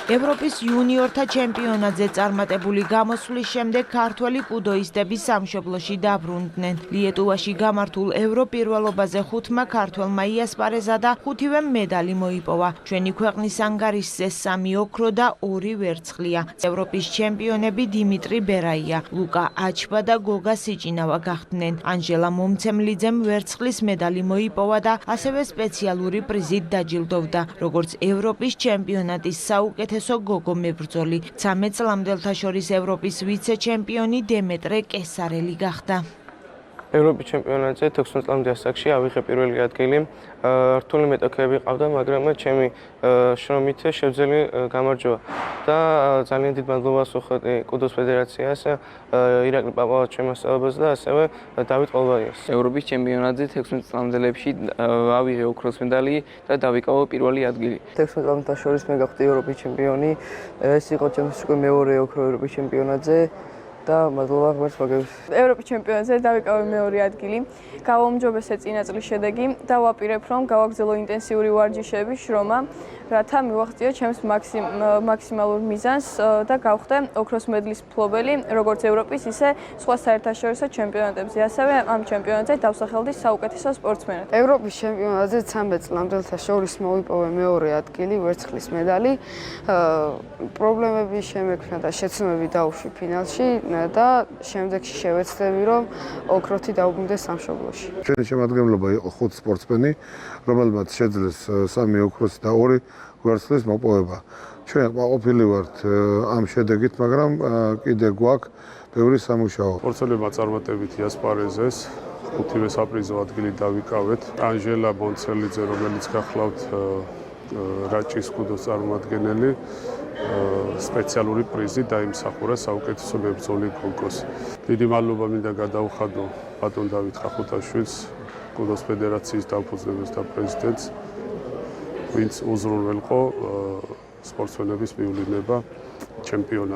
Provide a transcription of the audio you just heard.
ევროპის იუნიორთა ჩემპიონატზე წარმატებული გამოსვლის შემდეგ ქართველი კუდოისტები სამშობლოში დაბრუნდნენ. ლიეტუვაში გამართულ ევროპირველობაზე 5-მა ქართველმა იასპარეზა და 5-ვე медალი მოიპოვა. ჩვენი ქვეყნის ანგარიშზე 3 ოქრო და 2 ვერცხლია. ევროპის ჩემპიონები დიმიტრი ბერაია, ლუკა აჩბა და გოგა სიჭინავა გახდნენ. ანჟელა მომცემლიძემ ვერცხლის медალი მოიპოვა და ასევე სპეციალური პრიზით დაჯილდოვდა, როგორც ევროპის ჩემპიონატის საუკეთესო გოგო მებრძოლი. 13 წლამდელთა შორის ევროპის ვიცე-ჩემპიონი დემეტრე კესარელი გახდა. ევროპის ჩემპიონატზე 16 წლამდე ასაკში ავიღე პირველი ადგილი. რთული მეტოქეები ყავდა, მაგრამ ჩემი შრომით შევძელი გამარჯვება და ძალიან დიდ მადლობას ვუხდი კუდოს ფედერაციას, ირაკლი პაპავას ჩემოსწავლებას და ასევე დავით ყოლბაიას. ევროპის ჩემპიონატზე 16 წლამდელებში ავიღე ოქროს медალი და დავიკავო პირველი ადგილი. 16 წლამდელთა შორის მე გავხდი ევროპის ჩემპიონი. ეს იყო ჩემთვის უკვე მეორე ოქრო ევროპის ჩემპიონატზე. და მადლობა ღმერთს მაგების. ევროპის ჩემპიონატზე დავიკავე მეორე ადგილი. გავაუმჯობესე წინა წლის შედეგი და ვაპირებ, რომ გავაგრძელო ინტენსიური ვარჯიშები, შრომა, რათა მივაღწიო ჩემს მაქსიმალურ მიზანს და გავხდე ოქროს მედლის მფლობელი, როგორც ევროპის, ისე სხვა საერთაშორისო ჩემპიონატებზე. ასევე ამ ჩემპიონატზე დავსახელდი საუკეთესო სპორტსმენად. ევროპის ჩემპიონატზე 13 წლამდელთა შორის მოვიპოვე მეორე ადგილი, ვერცხლის медალი. პრობლემები შემექმნა და შეცდომები დაუშვი ფინალში. და შემდეგში შევეცდები, რომ ოქროთი დავბრუნდე სამშობლოში. ჩვენი შემადგენლობა იყო 5 სპორტსმენი, რომელმაც შეძლეს 3 ოქროსი და 2 ვერცხლის მოპოვება. ჩვენ ყოფილი ვართ ამ შედეგით, მაგრამ კიდე გვაქვს ბევრი სამუშაო. სპორტსმენებმა წარმატებით იასპარეზეს, 5-ვე საპრიზო ადგილი დავიკავეთ. ანჟელა მონცელიძე, რომელიც გახლავთ რაჭის კუდოს წარმომადგენელი, სპეციალური პრიზი დაიმსახურა საუკეთესო მებრძოლი გოგოს. დიდი მადლობა მინდა გადაუხადო ბატონ დავით ხახუთაშვილს, კუდოს ფედერაციის დამფუძნებელს და პრეზიდენტს, ვინც უზრუნველყო სპორტსმენების მივლინება ჩემპიონატ.